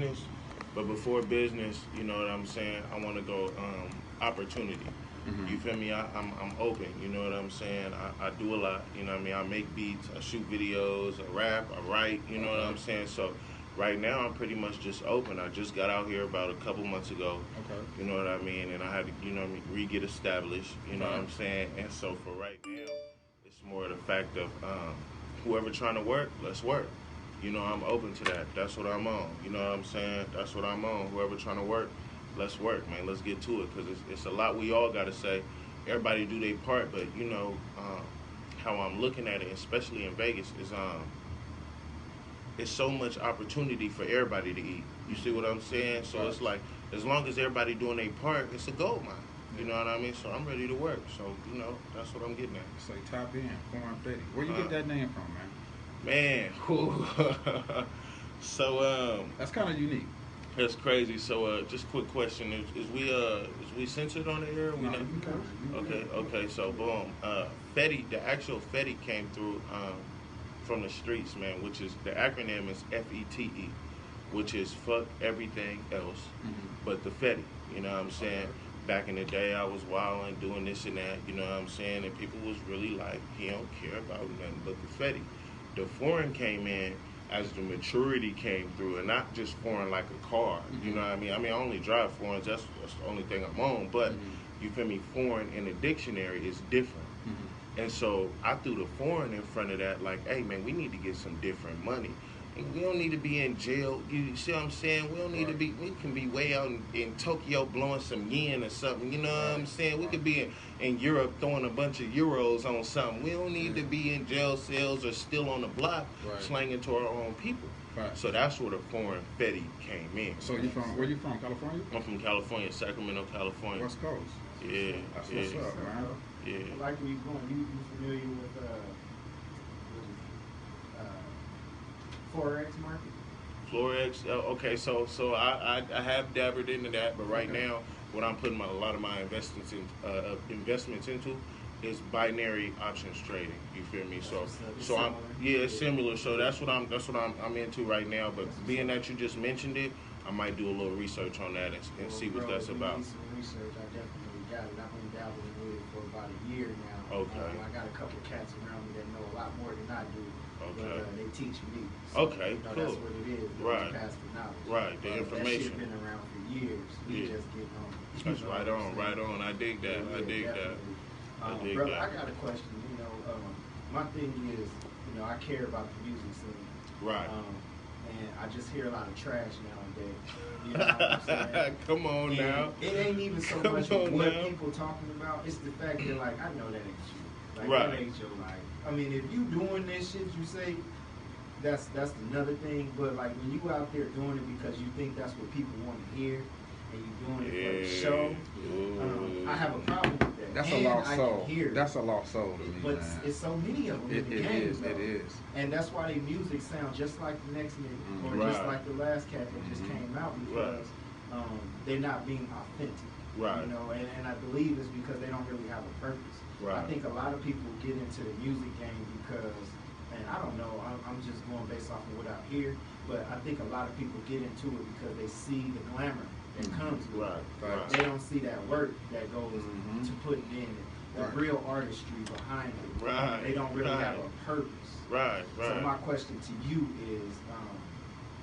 business, but before business, you know what I'm saying, I want to go opportunity. You feel me? I'm open. You know what I'm saying? I do a lot. You know what I mean? I make beats. I shoot videos. I rap. I write. You know what I'm saying? So right now I'm pretty much just open. I just got out here about a couple months ago. Okay. You know what I mean? And I had to, you know what I mean, re-get established. You know what I'm saying? And so for right now, it's more the fact of whoever trying to work, let's work. You know, I'm open to that. That's what I'm on. You know what I'm saying? That's what I'm on. Whoever trying to work, let's work, man. Let's get to it, because it's a lot we all got to say. Everybody do their part, but you know how I'm looking at it, especially in Vegas, is it's so much opportunity for everybody to eat. You see what I'm saying? So it's like, as long as everybody doing their part, it's a gold mine. You know what I mean? So I'm ready to work. So, you know, that's what I'm getting at. So tap in, Foreign Fete. Where you get that name from, man? Man, so that's kind of unique. That's crazy. So just quick question: is we censored on the air? We No, not? Okay. So boom. Fete, the actual Fete came through from the streets, man. Which is, the acronym is FETE, which is fuck everything else, but the Fete. You know what I'm saying? Back in the day, I was wilding, doing this and that. You know what I'm saying? And people was really like, he don't care about nothing but the Fete. The foreign came in as the maturity came through, and not just foreign like a car. You know what I mean? I mean, I only drive foreigns. That's the only thing I'm on. But you feel me? Foreign in the dictionary is different. And so I threw the foreign in front of that, like, hey man, we need to get some different money. And we don't need to be in jail. You see what I'm saying? We don't need to be. We can be way out in Tokyo blowing some yen or something. You know what I'm saying? We could be in Europe throwing a bunch of euros on something. We don't need to be in jail cells or still on the block slanging to our own people. So that's where the foreign Fete came in. So you from, where you from? California? I'm from California, Sacramento, California. West Coast. Yeah. That's what's up, man. Yeah. Like where you going? You familiar with Forex market? Forex, okay, so I have dabbled into that, but right now what I'm putting a lot of my investments into is binary options trading. You feel me? So I'm it's similar. So that's what I'm into right now. But being that you just mentioned it, I might do a little research on that and see what that's about. Need some research. I definitely got it. I've been dabbling with it for about a year now. Okay. I got a couple of cats around me that know a lot more than I do. Okay. But they teach me. So, okay, you know, cool. That's what it is. Right. Pass the knowledge. Right. The information. That shit been around for years. We just getting on. That's right on. I dig that. I dig that. Bro, I got a question. You know, my thing is, you know, I care about the music scene. Right. And I just hear a lot of trash nowadays. You know what I'm saying? Come on now. It ain't even so much what people talking about. It's the fact that, like, I know that ain't you. Like, that ain't your life. I mean, if you doing this shit, you say, that's another thing. But like, when you out there doing it because you think that's what people want to hear, and you doing it for the show, I have a problem with that. That's a lost soul. That's a lost soul to me, but man. It's so many of them in the game. It is. And that's why their music sounds just like the next nigga, or just like the last cat that just came out, because they're not being authentic. Right. You know, and I believe it's because they don't really have a purpose. Right. I think a lot of people get into the music game because, and I don't know, I'm just going based off of what I hear, but I think a lot of people get into it because they see the glamour that comes with it. Right. They don't see that work that goes to putting in it, the real artistry behind it. Right. They don't really have a purpose. Right. So my question to you is,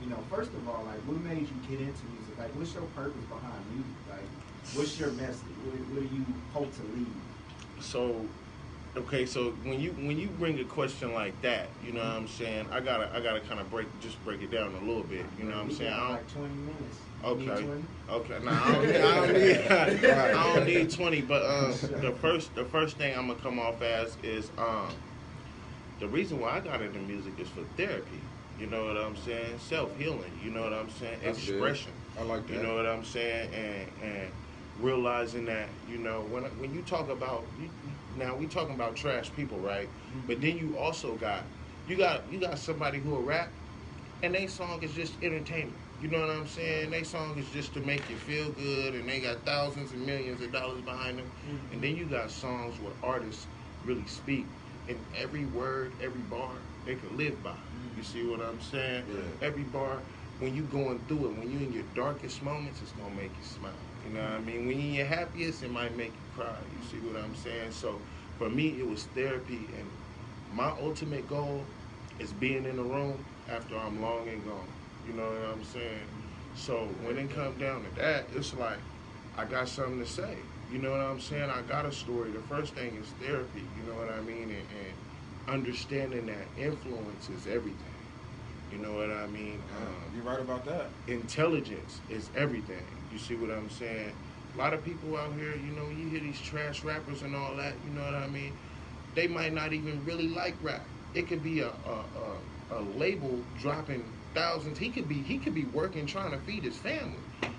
you know, first of all, like, what made you get into music? Like, what's your purpose behind music? Like, what's your message? What do you hope to leave? So, okay, so when you bring a question like that, you know what I'm saying, I gotta kind of break it down a little bit. You know what I'm saying? I don't, like 20 minutes. Okay. Nah, I don't need 20. But the first thing I'm gonna come off as is the reason why I got into music is for therapy. You know what I'm saying? Self-healing. You know what I'm saying? That's expression. Good. I like that. You know what I'm saying? And realizing that, you know, when you talk about, now we talking about trash people, right? But then you also got somebody who will rap, and their song is just entertainment. You know what I'm saying? Their song is just to make you feel good, and they got thousands and millions of dollars behind them. And then you got songs where artists really speak, and every word, every bar, they can live by. You see what I'm saying? Yeah. Every bar, when you going through it, when you in your darkest moments, it's gonna make you smile. You know what I mean? When you in your happiest, it might make you cry. You see what I'm saying? So for me, it was therapy, and my ultimate goal is being in the room after I'm long and gone. You know what I'm saying? So when it comes down to that, it's like I got something to say. You know what I'm saying? I got a story. The first thing is therapy. You know what I mean? And understanding that influence is everything. You know what I mean? You're right about that. Intelligence is everything. You see what I'm saying? A lot of people out here, you know, you hear these trash rappers and all that. You know what I mean? They might not even really like rap. It could be a label dropping thousands. He could be working trying to feed his family,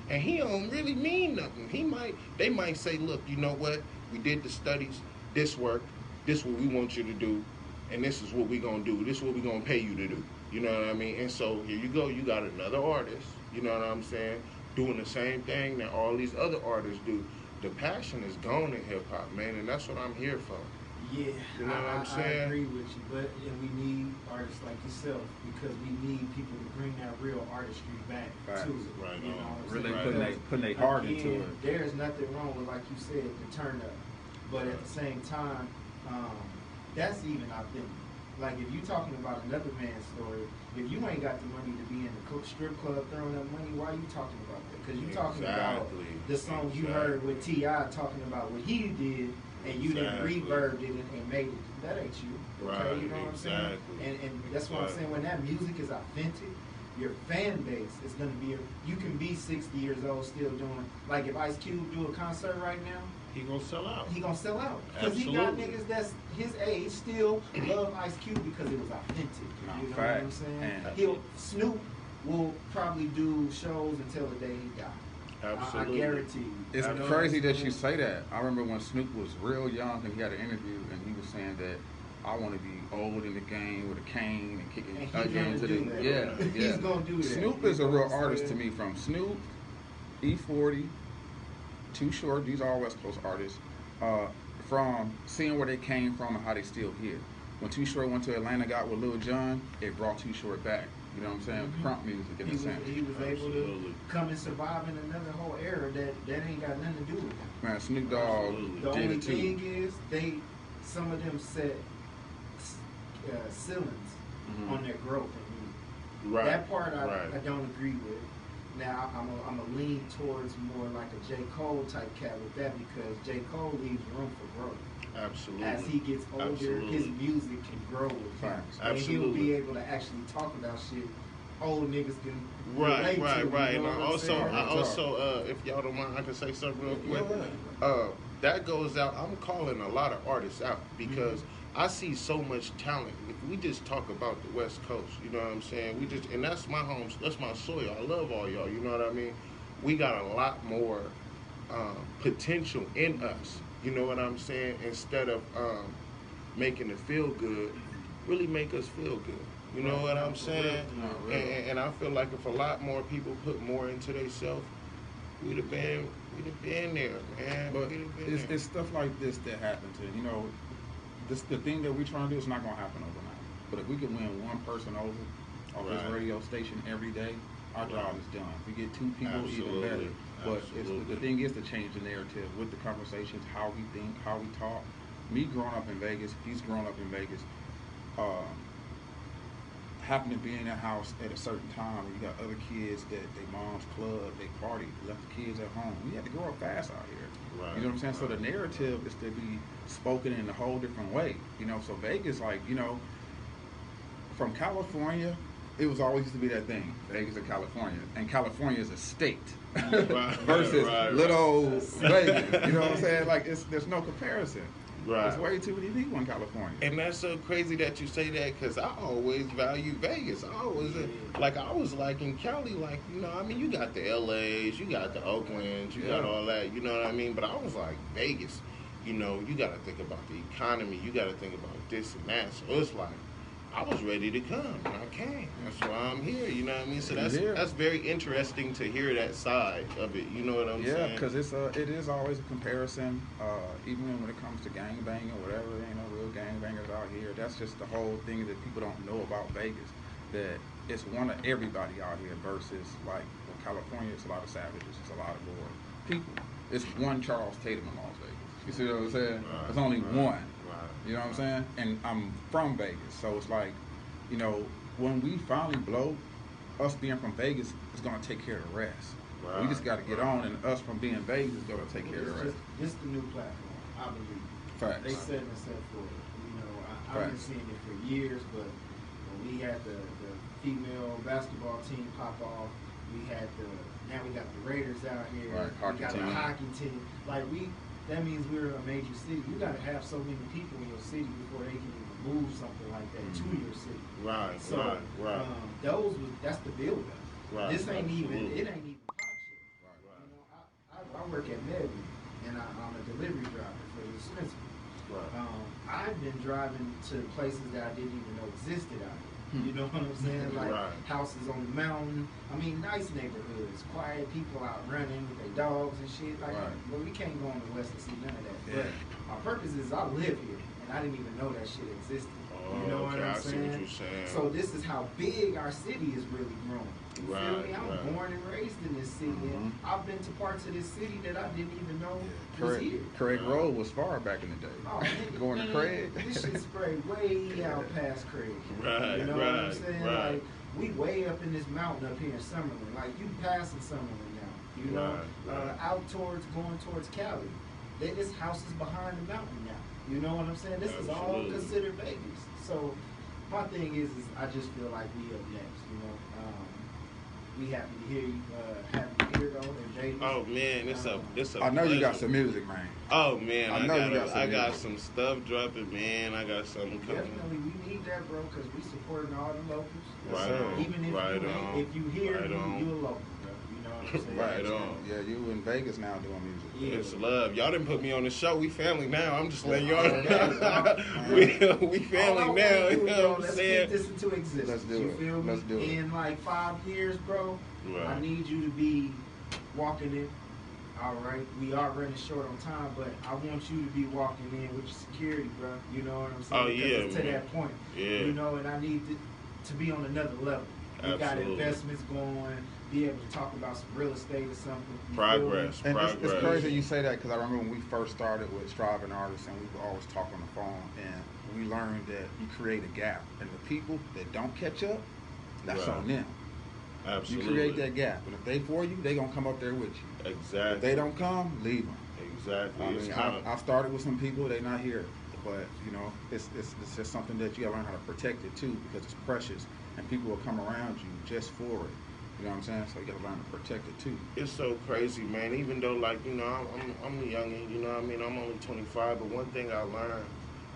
and he don't really mean nothing. They might say, look, you know what? We did the studies. This worked. This what we want you to do, and this is what we gonna do. This is what we gonna pay you to do. You know what I mean? And so here you go. You got another artist. You know what I'm saying? Doing the same thing that all these other artists do. The passion is gone in hip hop, man, and that's what I'm here for. Yeah, you know what I'm saying? I agree with you, but we need artists like yourself because we need people to bring that real artistry back to it. Right. You know what I'm Really saying? putting their heart into it. There's nothing wrong with, like you said, the turn up, but at the same time, that's even authentic. Like if you're talking about another man's story, if you ain't got the money to be in the strip club throwing up money, why are you talking about that? Because you're talking about the song you heard with T.I. talking about what he did, and you didn't reverb it and made it. That ain't you. Okay, Right, you know what I'm saying? And that's what I'm saying. When that music is authentic, your fan base is gonna be. You can be 60 years old still doing. Like if Ice Cube do a concert right now, he gonna sell out. He gonna sell out because he got niggas that's his age still love Ice Cube because it was authentic. You know what I'm saying? Snoop will probably do shows until the day he dies. Absolutely. I guarantee you. It's crazy that you say that. I remember when Snoop was real young and he had an interview and he was saying that I want to be old in the game with a cane and kicking again to the yeah. He's gonna do that. Snoop is a real artist to me. From Snoop, E40, Too Short. These are all West Coast artists. From seeing where they came from and how they still here. When Too Short went to Atlanta, got with Lil Jon, it brought Too Short back. You know what I'm saying? Crunk music in a sense. He was able to come and survive in another whole era that ain't got nothing to do with him. Man, Snoop Dogg the did only it too. thing is some of them set ceilings on their growth in music. That part I don't agree with. Now I'm a lean towards more like a J. Cole type cat with that because J. Cole leaves room for growth. Absolutely. As he gets older, his music can grow with him. And he'll be able to actually talk about shit old niggas can relate to. Right. You know And I also, if y'all don't mind, I can say something real quick. That goes out. I'm calling a lot of artists out because I see so much talent. If we just talk about the West Coast, you know what I'm saying? And that's my home, that's my soil. I love all y'all, you know what I mean? We got a lot more potential in us, you know what I'm saying? Instead of making it feel good, really make us feel good. You know what I'm saying? And I feel like if a lot more people put more into themselves, we'd have been there, man. But it's stuff like this that happens, and you know, the thing that we're trying to do is not gonna happen overnight. But if we can win one person over off this radio station every day, our job is done. If we get two people, even better. But the thing is to change the narrative with the conversations, how we think, how we talk. Me growing up in Vegas, he's grown up in Vegas. Happened to be in that house at a certain time when you got other kids that they mom's club, they party, left the kids at home. We had to grow up fast out here. You know what I'm saying? So the narrative is to be spoken in a whole different way. You know, so Vegas, like, you know, from California, it was always used to be that thing, Vegas and California. And California is a state versus little old Vegas. You know what I'm saying? Like, there's no comparison. There's way too many people in California. And that's so crazy that you say that because I always value Vegas. I was like in Cali, like, you know, I mean, you got the LAs, you got the Oaklands, you got all that, you know what I mean? But I was like, Vegas, you know, you got to think about the economy, you got to think about this and that. So it's like, I was ready to come, and I came. That's why I'm here, you know what I mean? So that's very interesting to hear that side of it, you know what I'm saying? Yeah, because it is always a comparison, even when it comes to gangbanging or whatever, there ain't no real gangbangers out here. That's just the whole thing that people don't know about Vegas, that it's one of everybody out here versus like in California, it's a lot of savages, it's a lot of more people. It's one Charles Tatum in Las Vegas. You see what I'm saying? Right, There's only one. Right. You know what I'm saying? And I'm from Vegas, so it's like, you know, when we finally blow, us being from Vegas is gonna take care of the rest. Right, We just got to get on, and us from being Vegas is gonna take care of the rest. This the new platform, I believe. Facts. They setting us up for it. You know, I've been seeing it for years, but when we had the female basketball team pop off, now we got the Raiders out here. Right, we got the hockey team. Like that means we're a major city. You got to have so many people in your city before they can even move something like that to your city. Right. So Right. That's the build up. Right. This ain't Absolutely. even pop shit. Right. You know, I work at Medley, and I'm a delivery driver for the dispensary. Right. I've been driving to places that I didn't even know existed out here. You know what I'm saying? Like houses on the mountain. I mean, nice neighborhoods, quiet people out running with their dogs and shit. Like, well, we can't go on the west to see none of that. Yeah. But my purpose is I live here, and I didn't even know that shit existed. You know what I'm saying? I see what you're saying. So this is how big our city is really growing. You feel me? I'm born and raised in this city, and I've been to parts of this city that I didn't even know was here. Craig Road was far back in the day. Oh, man, Going to Craig. This shit's sprayed way out past Craig. Right, You know what I'm saying? right. Like, we way up in this mountain up here in Summerlin. Like, you passing Summerlin now. You know? Out going towards Cali. This house is behind the mountain now. You know what I'm saying? This is all considered Vegas. So, my thing is I just feel like we up next, you know? We happy to hear you, happy to hear though in Vegas. Oh man, it's a I know you got pleasure. some music, man. Oh man, I got music. some stuff dropping, man. I got something coming. Definitely, we need that, bro, because we supporting all the locals. Right on. Even if you hear, Right you on. a local, bro. You know what I'm saying? Right on. Yeah, you in Vegas now doing music. Yeah. It's love. Y'all didn't put me on the show. We family now. I'm just letting y'all Okay. know. we family now. You know what I'm Let's saying? get this into existence. Let's do you it. feel me? Let's do it. In like 5 years, bro, Right. I need you to be walking in. All right, we are running short on time, but I want you to be walking in with your security, bro. You know what I'm saying? Oh, yeah, it's to man. that point. Yeah. You know, and I need to be on another level. We got Absolutely. investments going. Be able to talk about some real estate or something. You Progress. feel me? And it's crazy you say that because I remember when we first started with Striving Artists and we would always talk on the phone and we learned that you create a gap and the people that don't catch up, that's Right. on them. Absolutely. You create that gap, and if they for you, they gonna come up there with you. Exactly. If they don't come, leave them. Exactly. I It's mean, kinda- I started with some people, they're not here, but you know, it's just something that you gotta learn how to protect it too because it's precious, and people will come around you just for it. You know what I'm saying? So you gotta learn to protect it too. It's so crazy, man. Even though, like, you know, I'm a youngin', you know what I mean? I'm only 25, but one thing I learned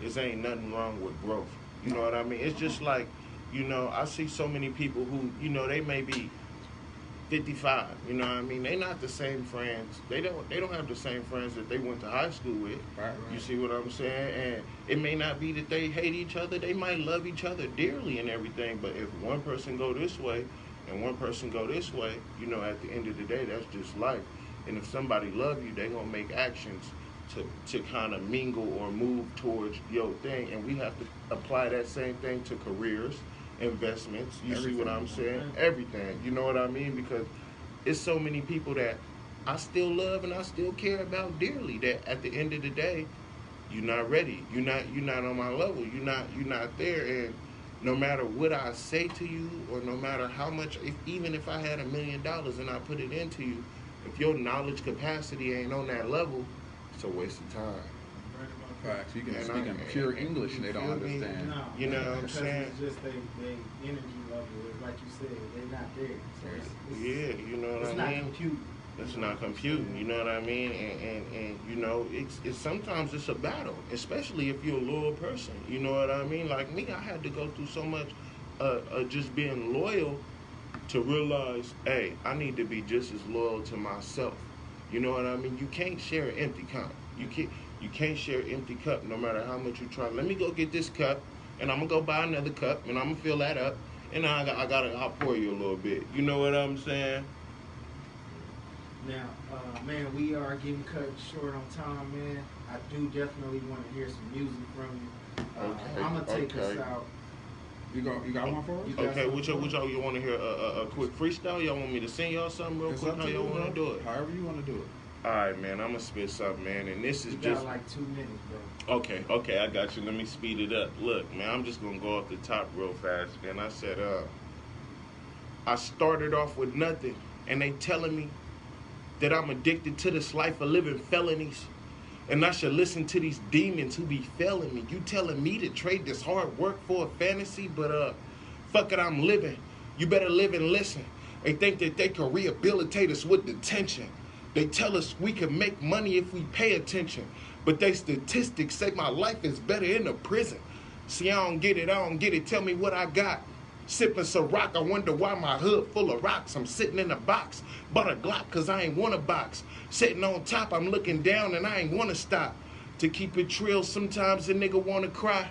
is ain't nothing wrong with growth. You know what I mean? It's just like, you know, I see so many people who, you know, they may be 55, you know what I mean? They not the same friends. They don't have the same friends that they went to high school with. Right. You see what I'm saying? And it may not be that they hate each other. They might love each other dearly and everything, but if one person go this way and one person go this way, you know, at the end of the day, that's just life. And if somebody love you, they gonna make actions to kind of mingle or move towards your thing. And we have to apply that same thing to careers, investments. You see what I'm saying? Everything. You know what I mean? Because it's so many people that I still love and I still care about dearly that at the end of the day, you're not ready. You're not on my level. You're not there. And no matter what I say to you, or no matter how much, even if I had $1 million and I put it into you, if your knowledge capacity ain't on that level, it's a waste of time. Facts. You can And speak in pure English and they don't feel me? understand. No, You know what I'm because saying? It's just they energy level is like you said, they're not there. So Yeah, you know it's what not I mean? computing. It's not computing, you know what I mean? And you know, it's sometimes it's a battle, especially if you're a loyal person. You know what I mean? Like me, I had to go through so much just being loyal to realize, hey, I need to be just as loyal to myself. You know what I mean? You can't share an empty cup. You can't share an empty cup no matter how much you try. Let me go get this cup, and I'm gonna go buy another cup, and I'm gonna fill that up, and I'll pour you a little bit. You know what I'm saying? Now, man, we are getting cut short on time, man. I do definitely want to hear some music from you. I'm gonna take us out You got one for us? Okay, which y'all you want to hear a quick freestyle? Y'all want me to sing y'all something real quick? How y'all want to do it? However you want to do it. All right, man. I'm gonna spit something, man, and this is you just got like 2 minutes, bro. Okay, I got you. Let me speed it up. Look, man, I'm just gonna go off the top real fast, man. I said, I started off with nothing, and they telling me that I'm addicted to this life of living felonies. And I should listen to these demons who be failing me. You telling me to trade this hard work for a fantasy, but fuck it, I'm living. You better live and listen. They think that they can rehabilitate us with detention. They tell us we can make money if we pay attention. But they statistics say my life is better in a prison. See, I don't get it. Tell me what I got. Sipping Ciroc, I wonder why my hood full of rocks. I'm sitting in a box, bought a Glock cause I ain't want a box. Sitting on top, I'm looking down and I ain't wanna stop. To keep it real, sometimes a nigga wanna cry.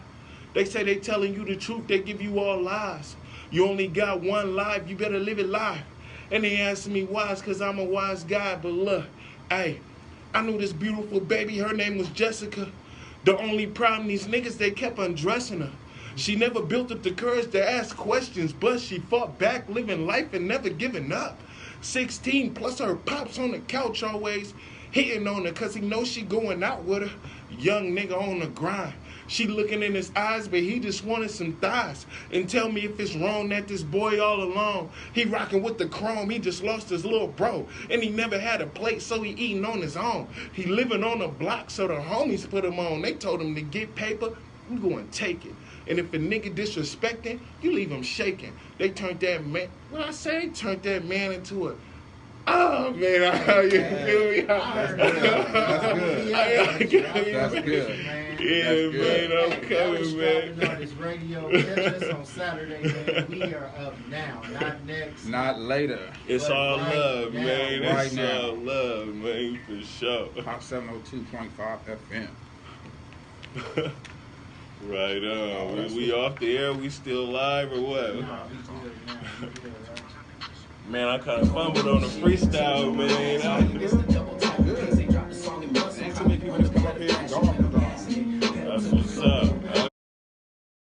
They say they telling you the truth, they give you all lies. You only got one life, you better live it live. And they ask me why, it's cause I'm a wise guy, but look, hey, I knew this beautiful baby, her name was Jessica. The only problem, these niggas, they kept undressing her. She never built up the courage to ask questions, but she fought back, living life and never giving up. 16 plus her pops on the couch always hitting on her cause he knows she going out with her. Young nigga on the grind. She looking in his eyes, but he just wanted some thighs. And tell me if it's wrong that this boy all alone, he rocking with the chrome, he just lost his little bro. And he never had a plate, so he eating on his own. He living on the block, so the homies put him on. They told him to get paper, you go and take it. And if a nigga disrespecting, you leave him shaking. They turned that man, what I say? Turned that man into a, oh man, you feel me? That's good. Yeah, man, I'm coming, man. On this radio, catch us on Saturday, man. We are up now, not next. Not later. It's all right love, now. man. Right It's now. all love, man, for sure. Pop 702.5 FM. Right on. We off the air? We still live or what? No, we good now. We good, right? Man, I kind of fumbled on the freestyle, man.